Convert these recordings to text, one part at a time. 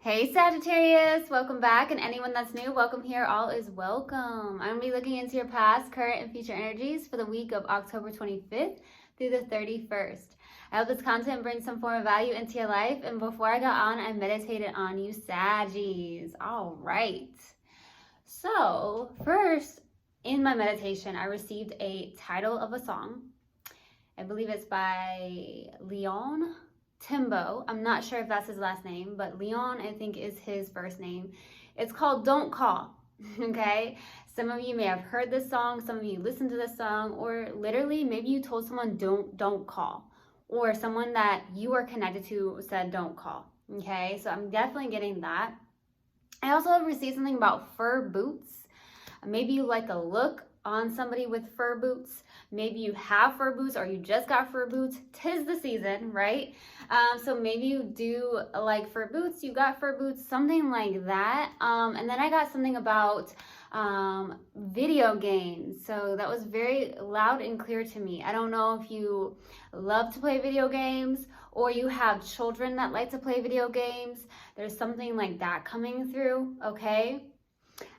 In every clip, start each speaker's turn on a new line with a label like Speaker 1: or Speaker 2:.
Speaker 1: Hey Sagittarius, welcome back, and anyone that's new, welcome here. All is welcome. I'm going to be looking into your past, current, and future energies for the week of October 25th through the 31st. I hope this content brings some form of value into your life, and before I got on, I meditated on you Saggies. All right. So, first, in my meditation, I received a title of a song. I believe it's by Leon Timbo. I'm not sure if that's his last name, but Leon, I think, is his first name. It's called Don't Call, okay? Some of you may have heard this song, some of you listened to this song, or literally maybe you told someone don't call, or someone that you are connected to said don't call, okay? So I'm definitely getting that. I also received something about fur boots. Maybe you like a look on somebody with fur boots. Maybe you have fur boots or you just got fur boots. 'Tis the season, right? So maybe you do like fur boots, you got fur boots, something like that. And then I got something about video games. So that was very loud and clear to me. I don't know if you love to play video games or you have children that like to play video games. There's something like that coming through, okay?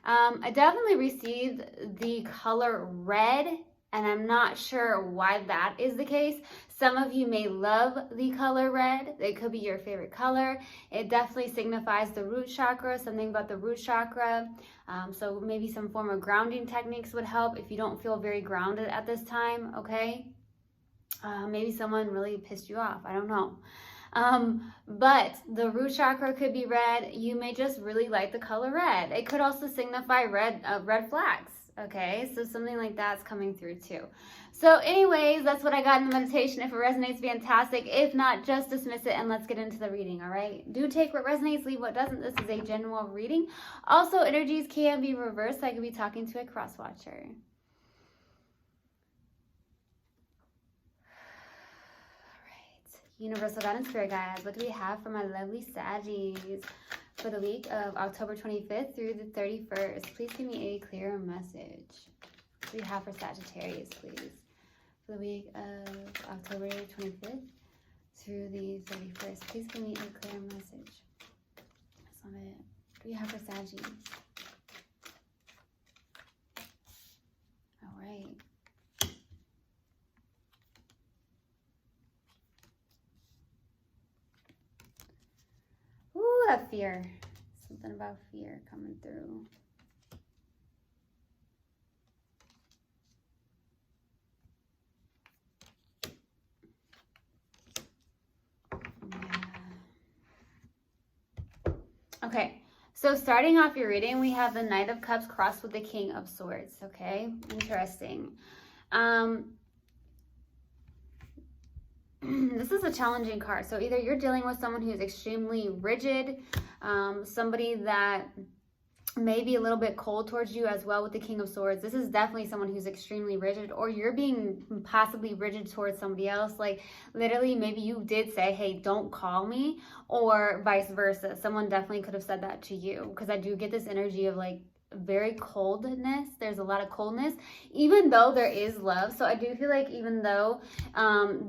Speaker 1: I definitely received the color red, and I'm not sure why that is the case. Some of you may love the color red. It could be your favorite color. It definitely signifies the root chakra, something about the root chakra. So maybe some form of grounding techniques would help if you don't feel very grounded at this time, okay? Maybe someone really pissed you off. I don't know. But the root chakra could be red. You may just really like the color red. It could also signify red flags. Okay, so something like that's coming through too. So anyways, that's what I got in the meditation. If it resonates, fantastic. If not, just dismiss it and let's get into the reading, all right? Do take what resonates, leave what doesn't. This is a general reading. Also, energies can be reversed. I could be talking to a cross watcher. Universal guidance, spirit guides, what do we have for my lovely Saggies for the week of October 25th through the 31st? Please give me a clear message. What do we have for Sagittarius, please? For the week of October 25th through the 31st. Please give me a clear message. That's not it. What do we have for Saggies? All right. Ooh, that fear. Something about fear coming through. Yeah. Okay, so starting off your reading, we have the Knight of Cups crossed with the King of Swords, okay? Interesting. This is a challenging card. So either you're dealing with someone who's extremely rigid, somebody that may be a little bit cold towards you as well with the King of Swords. This is definitely someone who's extremely rigid, or you're being possibly rigid towards somebody else. Like literally, maybe you did say, hey, don't call me, or vice versa. Someone definitely could have said that to you, because I do get this energy of like very coldness. There's a lot of coldness, even though there is love. So I do feel like even though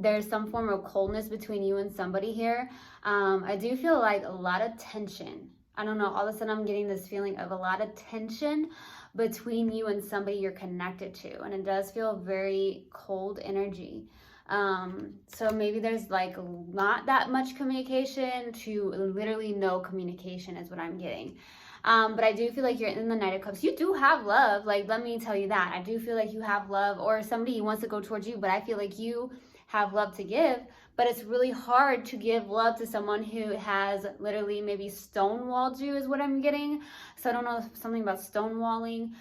Speaker 1: there's some form of coldness between you and somebody here, I do feel like a lot of tension. I don't know, all of a sudden I'm getting this feeling of a lot of tension between you and somebody you're connected to, and it does feel very cold energy. So maybe there's like not that much communication to literally no communication is what I'm getting. But I do feel like you're in the Knight of Cups. You do have love. Like, let me tell you that. I do feel like you have love, or somebody wants to go towards you, but I feel like you have love to give. But it's really hard to give love to someone who has literally maybe stonewalled you is what I'm getting. So I don't know if something about stonewalling.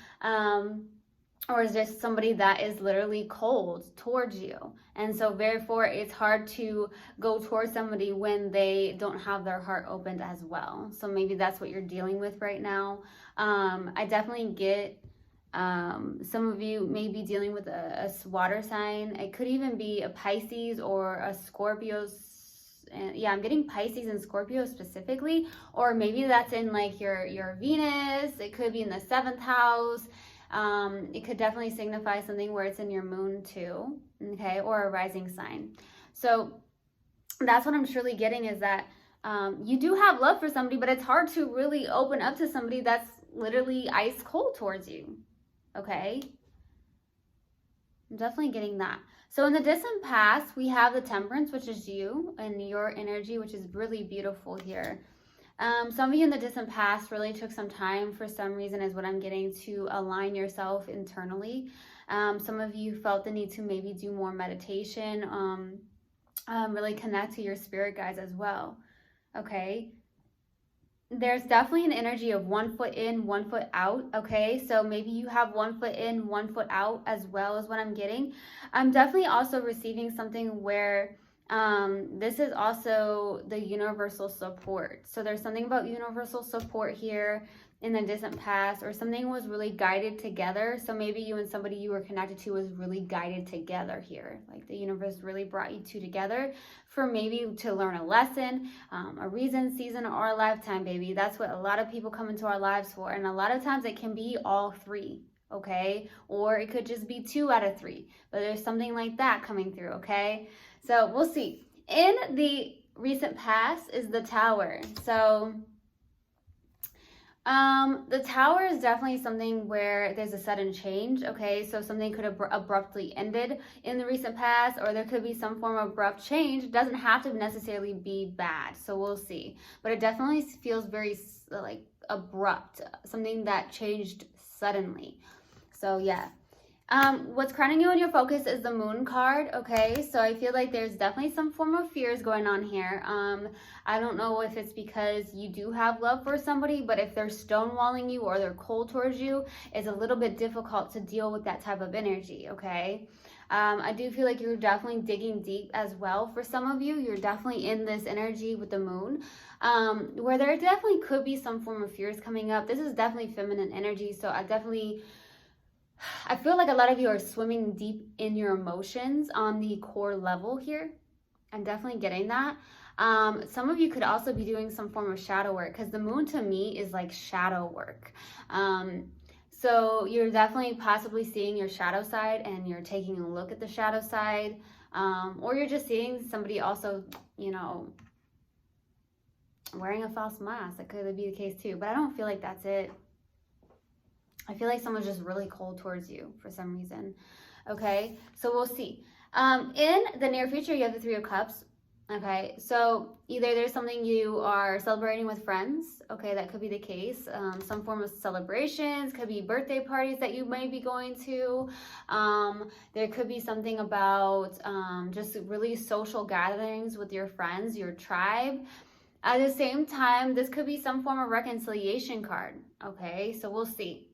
Speaker 1: Or is there somebody that is literally cold towards you? And so therefore it's hard to go towards somebody when they don't have their heart opened as well. So maybe that's what you're dealing with right now. I definitely get some of you may be dealing with a water sign. It could even be a Pisces or a Scorpio. Yeah, I'm getting Pisces and Scorpio specifically, or maybe that's in like your Venus. It could be in the 7th house. It could definitely signify something where it's in your moon too, okay, or a rising sign. So that's what I'm truly getting, is that You do have love for somebody, but it's hard to really open up to somebody that's literally ice cold towards you. Okay? I'm definitely getting that. So in the distant past, we have the Temperance, which is you and your energy, which is really beautiful here. Some of you in the distant past really took some time for some reason, is what I'm getting, to align yourself internally. Some of you felt the need to maybe do more meditation, really connect to your spirit guides as well. Okay? There's definitely an energy of 1 foot in, 1 foot out. Okay, so maybe you have 1 foot in, 1 foot out as well, is what I'm getting. I'm definitely also receiving something where this is also the universal support. So there's something about universal support here in the distant past, or something was really guided together. So maybe you and somebody you were connected to was really guided together here. Like the universe really brought you two together for maybe to learn a lesson, a reason, season, or a lifetime, baby. That's what a lot of people come into our lives for. And a lot of times it can be all three, okay? Or it could just be 2 out of 3, but there's something like that coming through, okay? So we'll see. In the recent past is the Tower. So the Tower is definitely something where there's a sudden change, okay? So something could have abruptly ended in the recent past, or there could be some form of abrupt change. It doesn't have to necessarily be bad, so we'll see. But it definitely feels very like abrupt, something that changed suddenly. So yeah. What's crowning you in your focus is the Moon card, okay? So I feel like there's definitely some form of fears going on here. I don't know if it's because you do have love for somebody, but if they're stonewalling you or they're cold towards you, it's a little bit difficult to deal with that type of energy, okay? I do feel like you're definitely digging deep as well. For some of you, you're definitely in this energy with the Moon, where there definitely could be some form of fears coming up. This is definitely feminine energy, so I feel like a lot of you are swimming deep in your emotions on the core level here. I'm definitely getting that. Some of you could also be doing some form of shadow work, because the Moon to me is like shadow work. So you're definitely possibly seeing your shadow side, and you're taking a look at the shadow side. Or you're just seeing somebody also, you know, wearing a false mask. That could be the case too, but I don't feel like that's it. I feel like someone's just really cold towards you for some reason. Okay, so we'll see. In the near future, you have the 3 of Cups. Okay, so either there's something you are celebrating with friends. Okay, that could be the case. Some form of celebrations, could be birthday parties that you might be going to. There could be something about just really social gatherings with your friends, your tribe. At the same time, this could be some form of reconciliation card. Okay, so we'll see.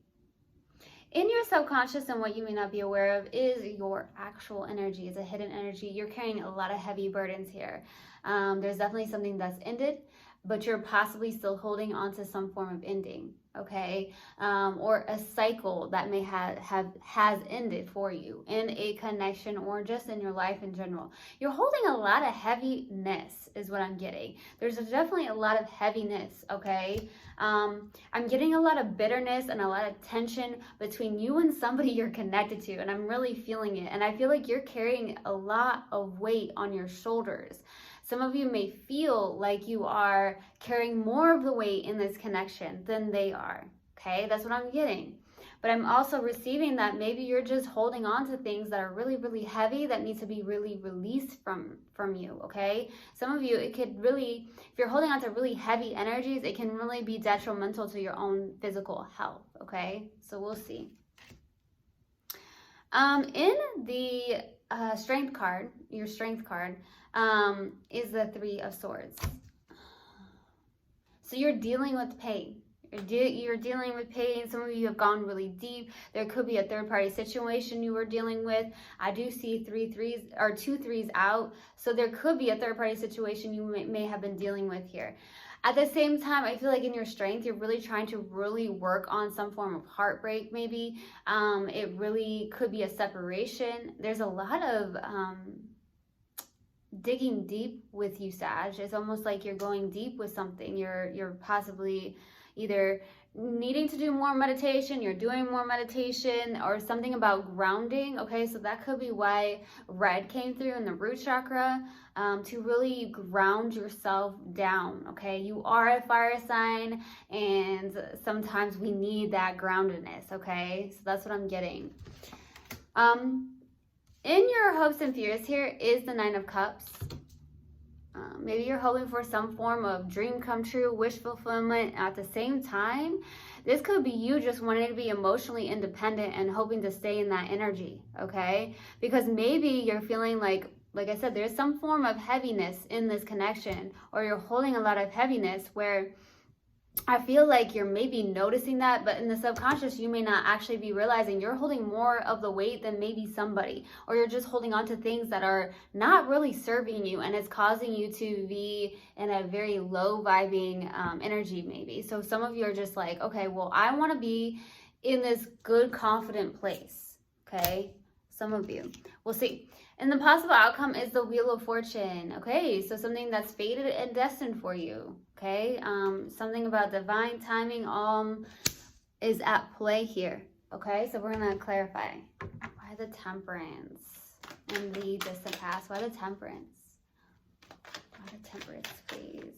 Speaker 1: In your subconscious, and what you may not be aware of, is your actual energy. It's a hidden energy. You're carrying a lot of heavy burdens here. There's definitely something that's ended, but you're possibly still holding on to some form of ending, okay? Or a cycle that may has ended for you in a connection or just in your life in general. You're holding a lot of heaviness is what I'm getting. There's definitely a lot of heaviness, okay? I'm getting a lot of bitterness and a lot of tension between you and somebody you're connected to, and I'm really feeling it. And I feel like you're carrying a lot of weight on your shoulders. Some of you may feel like you are carrying more of the weight in this connection than they are, okay? That's what I'm getting. But I'm also receiving that maybe you're just holding on to things that are really, really heavy that need to be really released from you, okay? Some of you, it could really, if you're holding on to really heavy energies, it can really be detrimental to your own physical health, okay? So we'll see. In the Strength card, your Strength card, is the 3 of Swords. So you're dealing with pain. You're dealing with pain. Some of you have gone really deep. There could be a third-party situation you were dealing with. I do see 2 3s out. So there could be a third-party situation you may have been dealing with here. At the same time, I feel like in your Strength, you're really trying to really work on some form of heartbreak, maybe. It really could be a separation. There's a lot of digging deep with you, Sag. It's almost like you're going deep with something. You're possibly either needing to do more meditation, you're doing more meditation, or something about grounding. Okay, so that could be why red came through in the root chakra, to really ground yourself down. Okay, you are a fire sign, and sometimes we need that groundedness. Okay, so that's what I'm getting. In your hopes and fears here is the Nine of Cups. Maybe you're hoping for some form of dream come true, wish fulfillment. At the same time, this could be you just wanting to be emotionally independent and hoping to stay in that energy, okay? Because maybe you're feeling like I said, there's some form of heaviness in this connection, or you're holding a lot of heaviness where I feel like you're maybe noticing that, but in the subconscious, you may not actually be realizing you're holding more of the weight than maybe somebody, or you're just holding on to things that are not really serving you, and it's causing you to be in a very low vibing energy maybe. So some of you are just like, okay, well, I want to be in this good, confident place, okay? Some of you. We'll see. And the possible outcome is the Wheel of Fortune, okay? So something that's fated and destined for you, okay? Something about divine timing is at play here, okay? So we're going to clarify. Why the Temperance in the distant past? Why the Temperance? Why the Temperance phase?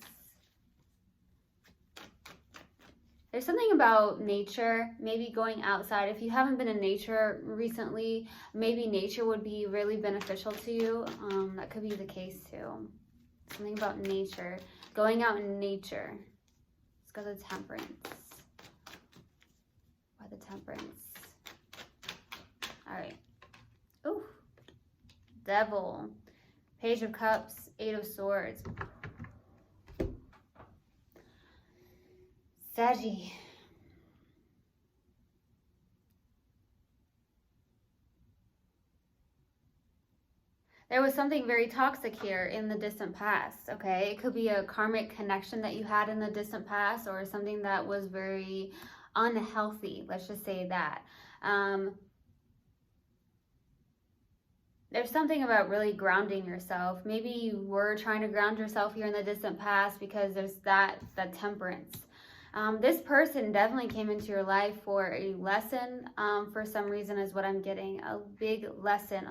Speaker 1: There's something about nature, maybe going outside. If you haven't been in nature recently, maybe nature would be really beneficial to you. That could be the case too. Something about nature, going out in nature. Let's go to the Temperance. Why the Temperance? All right. Ooh, Devil, Page of Cups, Eight of Swords. Saggy. There was something very toxic here in the distant past, okay? It could be a karmic connection that you had in the distant past, or something that was very unhealthy. Let's just say that. There's something about really grounding yourself. Maybe you were trying to ground yourself here in the distant past because there's that Temperance. This person definitely came into your life for a lesson, for some reason is what I'm getting. A big lesson,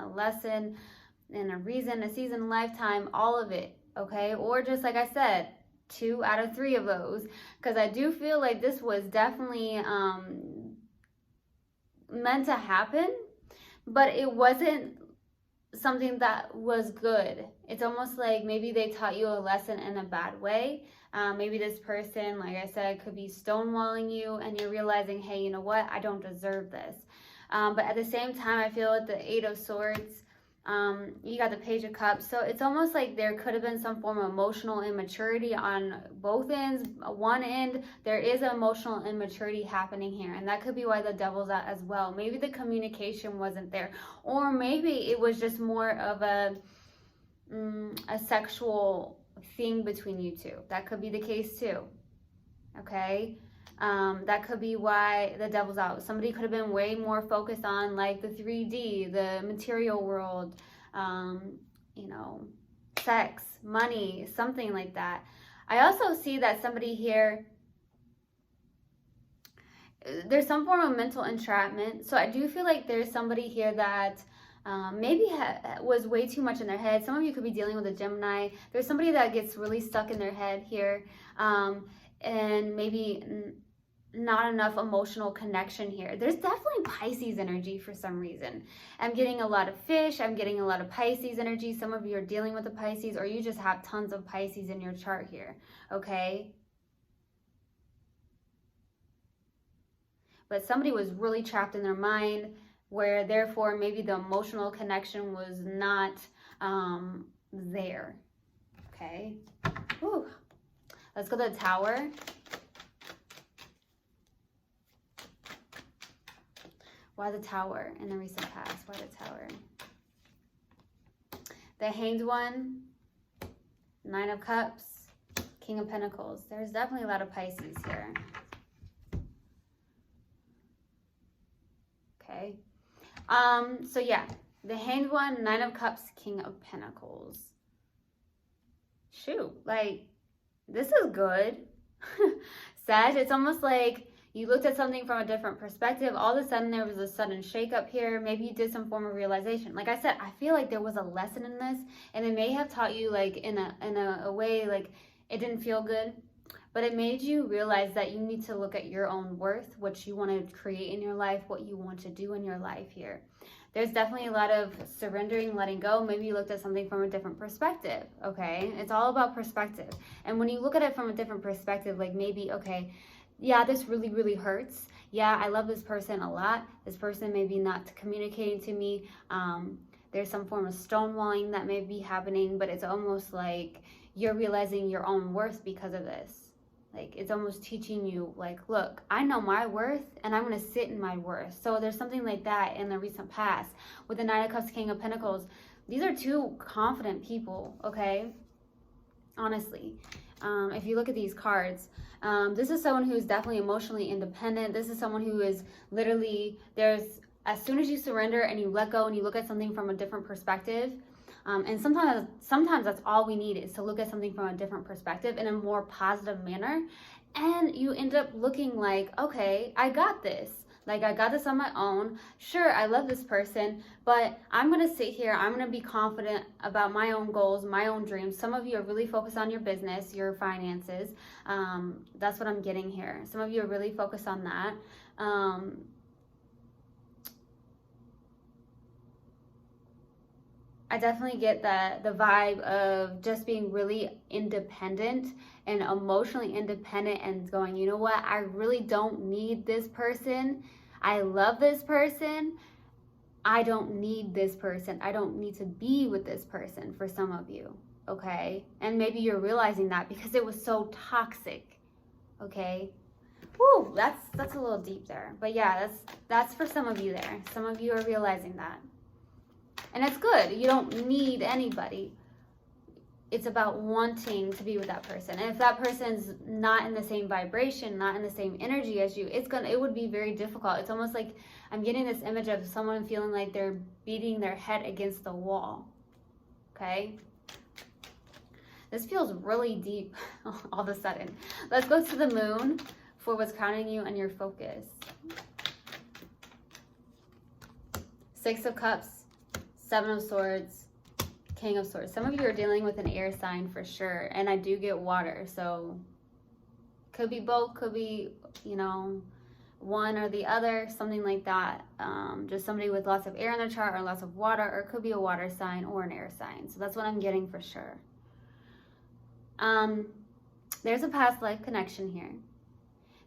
Speaker 1: and a reason, a season, a lifetime, all of it, okay? Or just like I said, 2 out of 3 of those, because I do feel like this was definitely meant to happen, but it wasn't something that was good. It's almost like maybe they taught you a lesson in a bad way. Maybe this person, like I said, could be stonewalling you, and you're realizing, hey, you know what? I don't deserve this. But at the same time, I feel with the Eight of Swords, you got the Page of Cups. So it's almost like there could have been some form of emotional immaturity on both ends. One end, there is emotional immaturity happening here, and that could be why the Devil's out as well. Maybe the communication wasn't there, or maybe it was just more of a sexual thing between you two. That could be the case too, okay? That could be why the Devil's out. Somebody could have been way more focused on like the 3D, the material world, you know, sex, money, something like that. I also see that somebody here, there's some form of mental entrapment. So I do feel like there's somebody here that maybe was way too much in their head. Some of you could be dealing with a Gemini. There's somebody that gets really stuck in their head here, and maybe not enough emotional connection here. There's definitely Pisces energy for some reason. I'm getting a lot of fish. I'm getting a lot of Pisces energy. Some of you are dealing with the Pisces, or you just have tons of Pisces in your chart here, okay? But somebody was really trapped in their mind, where therefore maybe the emotional connection was not there, okay? Whew. Let's go to the Tower. Why the Tower in the recent past? Why the Tower? The Hanged One, Nine of Cups, King of Pentacles. There's definitely a lot of Pisces here. Okay. So yeah, the Hanged One, Nine of Cups, King of Pentacles. shoot, like, this is good. Sag, it's almost like you looked at something from a different perspective. All of a sudden, there was a sudden shakeup here. Maybe you did some form of realization. Like I said, I feel like there was a lesson in this, and it may have taught you, like, in a way, like, it didn't feel good, but it made you realize that you need to look at your own worth, what you want to create in your life, what you want to do in your life here. There's definitely a lot of surrendering, letting go. Maybe you looked at something from a different perspective, okay? It's all about perspective. And when you look at it from a different perspective, like maybe, okay, yeah, this really, really hurts. Yeah, I love this person a lot. This person maybe not communicating to me. There's some form of stonewalling that may be happening, but it's almost like you're realizing your own worth because of this. Like, it's almost teaching you, like, look, I know my worth, and I'm going to sit in my worth. So there's something like that in the recent past. With the Knight of Cups, King of Pentacles, these are two confident people, okay? Honestly. If you look at these cards, this is someone who is definitely emotionally independent. This is someone who is literally, as soon as you surrender and you let go and you look at something from a different perspective, and sometimes that's all we need, is to look at something from a different perspective in a more positive manner. And you end up looking like, okay, I got this. Like, I got this on my own. Sure, I love this person, but I'm going to sit here. I'm going to be confident about my own goals, my own dreams. Some of you are really focused on your business, your finances. That's what I'm getting here. Some of you are really focused on that. I definitely get the vibe of just being really independent and emotionally independent and going, you know what, I really don't need this person. I love this person. I don't need this person. I don't need to be with this person, for some of you, okay? And maybe you're realizing that because it was so toxic, okay? Woo, that's a little deep there. But yeah, that's for some of you there. Some of you are realizing that. And it's good. You don't need anybody. It's about wanting to be with that person. And if that person's not in the same vibration, not in the same energy as you, it would be very difficult. It's almost like I'm getting this image of someone feeling like they're beating their head against the wall. Okay? This feels really deep all of a sudden. Let's go to the moon for what's grounding you and your focus. Six of Cups. Seven of Swords, King of Swords. Some of you are dealing with an air sign for sure. And I do get water. So could be both. Could be, you know, one or the other. Something like that. Just somebody with lots of air in their chart or lots of water. Or it could be a water sign or an air sign. So that's what I'm getting for sure. There's a past life connection here.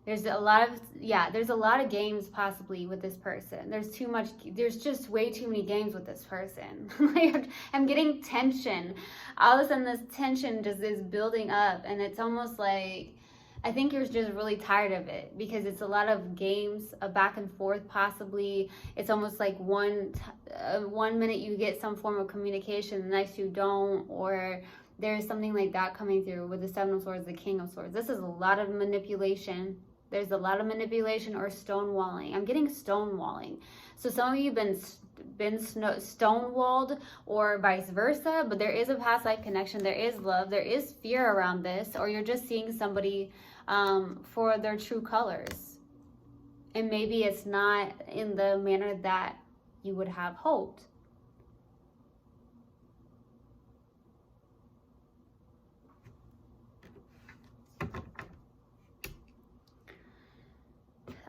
Speaker 1: There's a lot of games possibly with this person. There's just way too many games with this person. Like, I'm getting tension. All of a sudden this tension just is building up, and it's almost like, I think you're just really tired of it because it's a lot of games, a back and forth possibly. It's almost like one minute you get some form of communication, the next you don't, or there's something like that coming through with the Seven of Swords, the King of Swords. This is a lot of manipulation. There's a lot of manipulation or stonewalling. I'm getting stonewalling. So some of you have been stonewalled or vice versa, but there is a past life connection. There is love. There is fear around this, or you're just seeing somebody for their true colors. And maybe it's not in the manner that you would have hoped.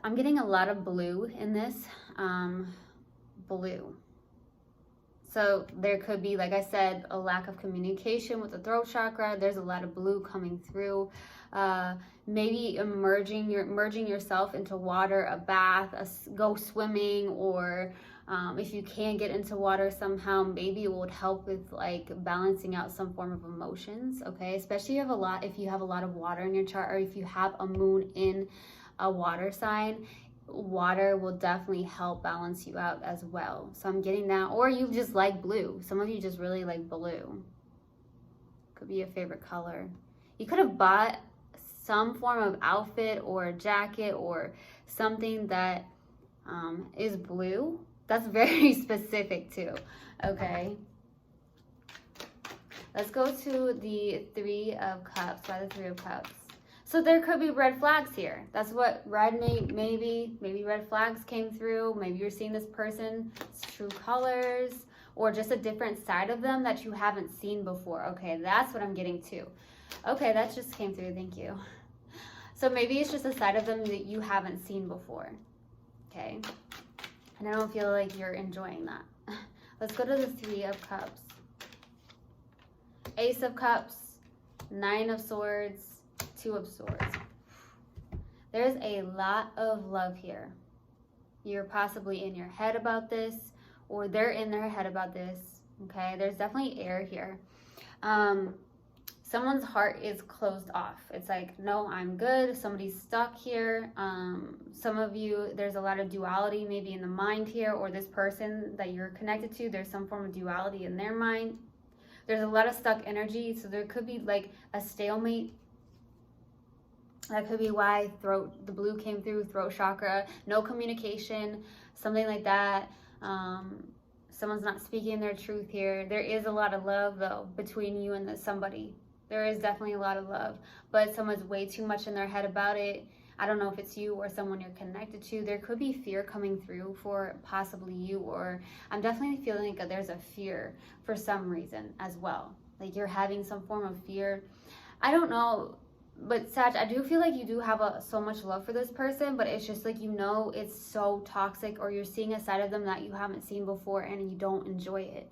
Speaker 1: I'm getting a lot of blue in this, blue. So there could be, like I said, a lack of communication with the throat chakra. There's a lot of blue coming through. Maybe merging yourself into water, a bath, go swimming, or if you can get into water somehow, maybe it would help with like balancing out some form of emotions. Okay, especially if you have a lot of water in your chart, or if you have a moon in a water sign, water will definitely help balance you out as well. So I'm getting that. Or you just like blue. Some of you just really like blue. Could be a favorite color. You could have bought some form of outfit or jacket or something that is blue. That's very specific too. Okay. Let's go to the Three of Cups, by the Three of Cups. So there could be red flags here. That's what maybe red flags came through. Maybe you're seeing this person's true colors, or just a different side of them that you haven't seen before. Okay, that's what I'm getting to. Okay, that just came through. Thank you. So maybe it's just a side of them that you haven't seen before. Okay, and I don't feel like you're enjoying that. Let's go to the Three of Cups. Ace of Cups, Nine of Swords, Two of Swords. There's a lot of love here. You're possibly in your head about this, or they're in their head about this. Okay, there's definitely air here. Someone's heart is closed off. It's like, no, I'm good. Somebody's stuck here. Some of you, there's a lot of duality maybe in the mind here, or this person that you're connected to, there's some form of duality in their mind. There's a lot of stuck energy, so there could be like a stalemate. That could be why the blue came through, throat chakra, no communication, something like that. Someone's not speaking their truth here. There is a lot of love though between you and somebody. There is definitely a lot of love, but someone's way too much in their head about it. I don't know if it's you or someone you're connected to. There could be fear coming through for possibly you, or I'm definitely feeling like there's a fear for some reason as well. Like you're having some form of fear. I don't know. But Sag, I do feel like you do have so much love for this person, but it's just like, you know, it's so toxic, or you're seeing a side of them that you haven't seen before and you don't enjoy it.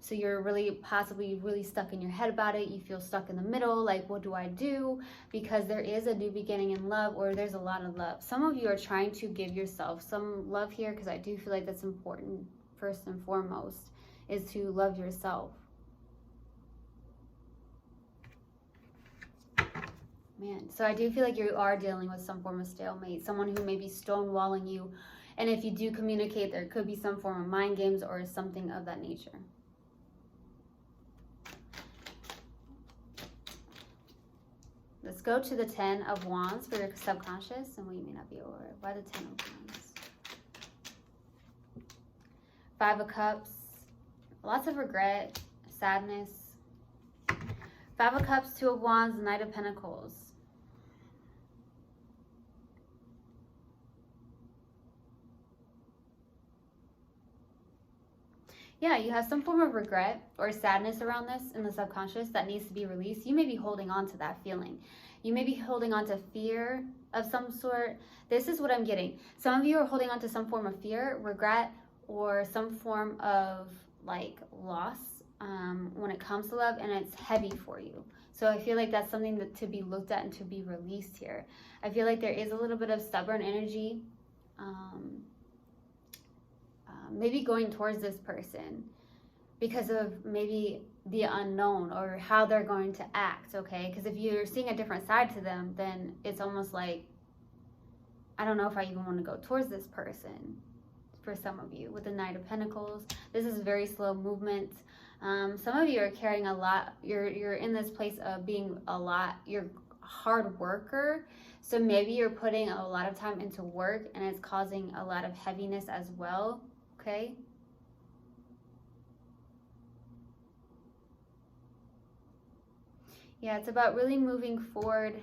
Speaker 1: So you're possibly really stuck in your head about it. You feel stuck in the middle, like, what do I do? Because there is a new beginning in love, or there's a lot of love. Some of you are trying to give yourself some love here, because I do feel like that's important first and foremost, is to love yourself. Man, so I do feel like you are dealing with some form of stalemate, someone who may be stonewalling you. And if you do communicate, there could be some form of mind games or something of that nature. Let's go to the 10 of Wands for your subconscious and what you may not be aware of. Why the 10 of Wands? 5 of Cups, lots of regret, sadness. 5 of Cups, 2 of Wands, Knight of Pentacles. Yeah, you have some form of regret or sadness around this in the subconscious that needs to be released. You may be holding on to that feeling. You may be holding on to fear of some sort. This is what I'm getting. Some of you are holding on to some form of fear, regret, or some form of like loss when it comes to love, and it's heavy for you. So I feel like that's something to be looked at and to be released here. I feel like there is a little bit of stubborn energy. Maybe going towards this person because of maybe the unknown or how they're going to act, okay? Because if you're seeing a different side to them, then it's almost like, I don't know if I even want to go towards this person for some of you with the Knight of Pentacles. This is very slow movement. Some of you are carrying a lot. You're in this place of being you're a hard worker. So maybe you're putting a lot of time into work and it's causing a lot of heaviness as well. Okay. Yeah, it's about really moving forward.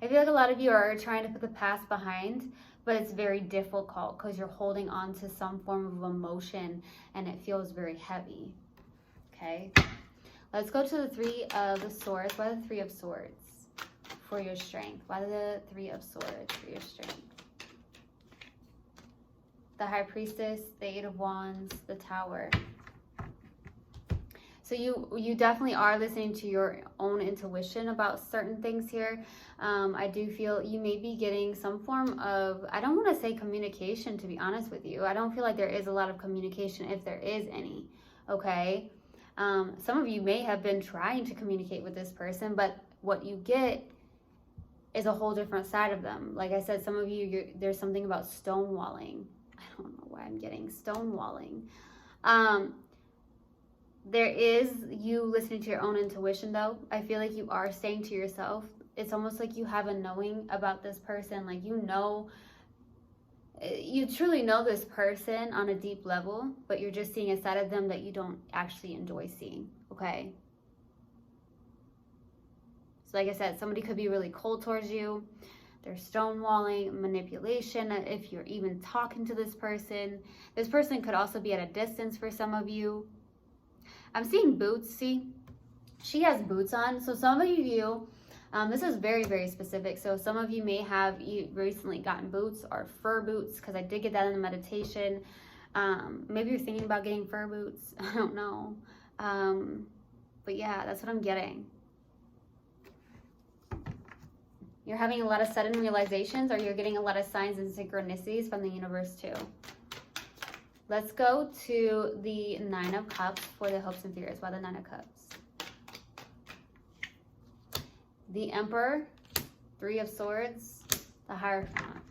Speaker 1: I feel like a lot of you are trying to put the past behind, but it's very difficult because you're holding on to some form of emotion and it feels very heavy. Okay. Let's go to the 3 of the Swords. Why the 3 of Swords? For your strength. Why the 3 of Swords for your strength? The High Priestess, the 8 of Wands, the Tower. So you definitely are listening to your own intuition about certain things here. I do feel you may be getting some form of, I don't want to say communication, to be honest with you. I don't feel like there is a lot of communication, if there is any, okay? Some of you may have been trying to communicate with this person, but what you get is a whole different side of them. Like I said, some of you, there's something about stonewalling. I don't know why I'm getting stonewalling. There is you listening to your own intuition though. I feel like you are saying to yourself, it's almost like you have a knowing about this person. Like, you know, you truly know this person on a deep level, but you're just seeing a side of them that you don't actually enjoy seeing, okay? So like I said, somebody could be really cold towards you. They're stonewalling, manipulation, if you're even talking to this person. This person could also be at a distance for some of you. I'm seeing boots, see? She has boots on. So some of you, this is very, very specific. So some of you may have recently gotten boots or fur boots, because I did get that in the meditation. Maybe you're thinking about getting fur boots. I don't know. But yeah, that's what I'm getting. You're having a lot of sudden realizations, or you're getting a lot of signs and synchronicities from the universe too. Let's go to the Nine of Cups for the hopes and fears. Why the Nine of Cups? The Emperor, Three of Swords, the Hierophant.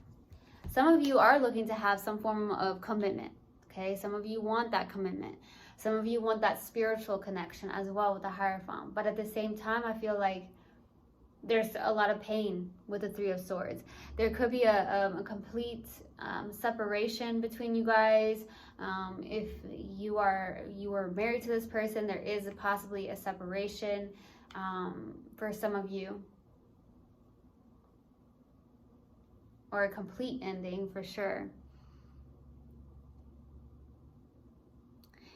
Speaker 1: Some of you are looking to have some form of commitment, okay? Some of you want that commitment. Some of you want that spiritual connection as well with the Hierophant. But at the same time, I feel like there's a lot of pain with the Three of Swords. There could be a complete separation between you guys. If you were married to this person, there is possibly a separation for some of you. Or a complete ending for sure.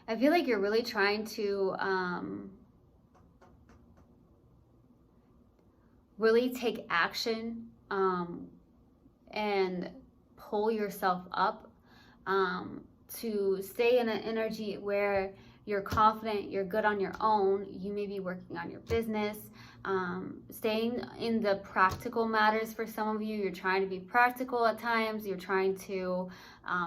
Speaker 1: I feel like you're really trying to really take action and pull yourself up to stay in an energy where you're confident, you're good on your own. You may be working on your business, staying in the practical matters for some of you. You're trying to be practical at times. You're trying to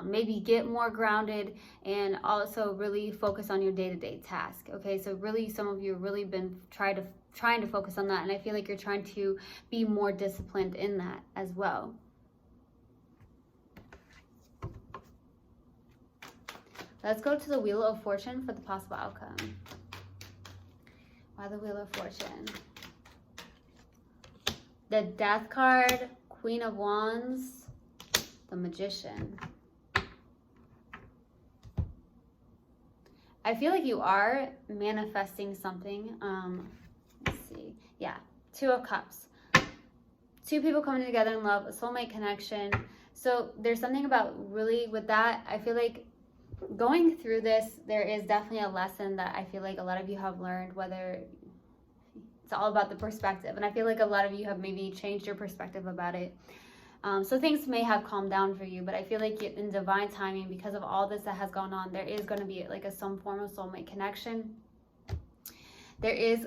Speaker 1: maybe get more grounded and also really focus on your day-to-day task. Okay, so really some of you have really been trying to focus on that, and I feel like you're trying to be more disciplined in that as well. Let's go to the Wheel of Fortune for the possible outcome. Why the Wheel of Fortune? The Death card, Queen of Wands, the Magician. I feel like you are manifesting something. Let's see. Yeah, Two of Cups. Two people coming together in love, a soulmate connection. So there's something about really with that, I feel like going through this, there is definitely a lesson that I feel like a lot of you have learned, whether it's all about the perspective. And I feel like a lot of you have maybe changed your perspective about it. So things may have calmed down for you, but I feel like in divine timing, because of all this that has gone on, there is going to be like some form of soulmate connection. There is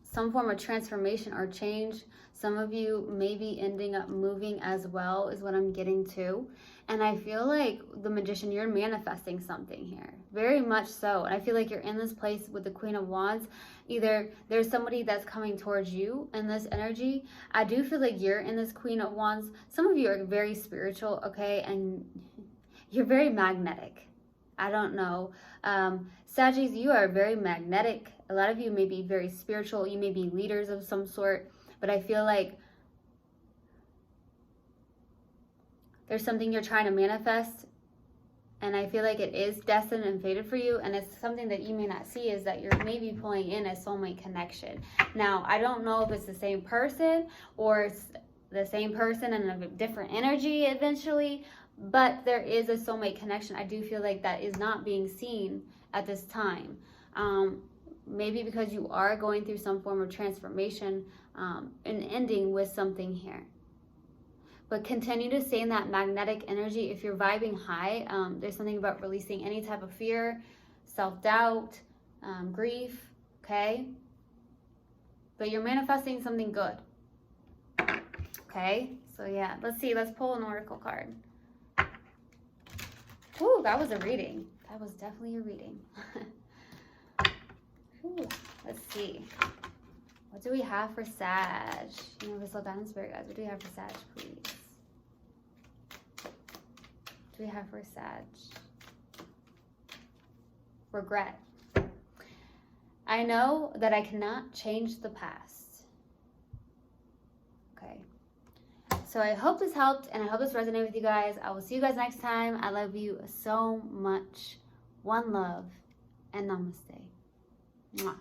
Speaker 1: some form of transformation or change. Some of you may be ending up moving as well, is what I'm getting to. And I feel like the Magician, you're manifesting something here. Very much so. And I feel like you're in this place with the Queen of Wands. Either there's somebody that's coming towards you in this energy. I do feel like you're in this Queen of Wands. Some of you are very spiritual, okay? And you're very magnetic. I don't know. Saggies, you are very magnetic. A lot of you may be very spiritual. You may be leaders of some sort. But I feel like there's something you're trying to manifest, and I feel like it is destined and fated for you, and it's something that you may not see, is that you're maybe pulling in a soulmate connection. Now, I don't know if it's the same person or it's the same person and a different energy eventually, but there is a soulmate connection. I do feel like that is not being seen at this time. Maybe because you are going through some form of transformation and ending with something here. But continue to stay in that magnetic energy. If you're vibing high, there's something about releasing any type of fear, self-doubt, grief, okay? But you're manifesting something good, okay? So yeah, let's see. Let's pull an oracle card. Ooh, that was a reading. That was definitely a reading. Ooh, let's see. What do we have for Sag? Universal Diamond Spirit guys, what do we have for Sag, please? What do we have for Sag? Regret. I know that I cannot change the past. Okay. So I hope this helped, and I hope this resonated with you guys. I will see you guys next time. I love you so much. One love, and namaste. Mwah.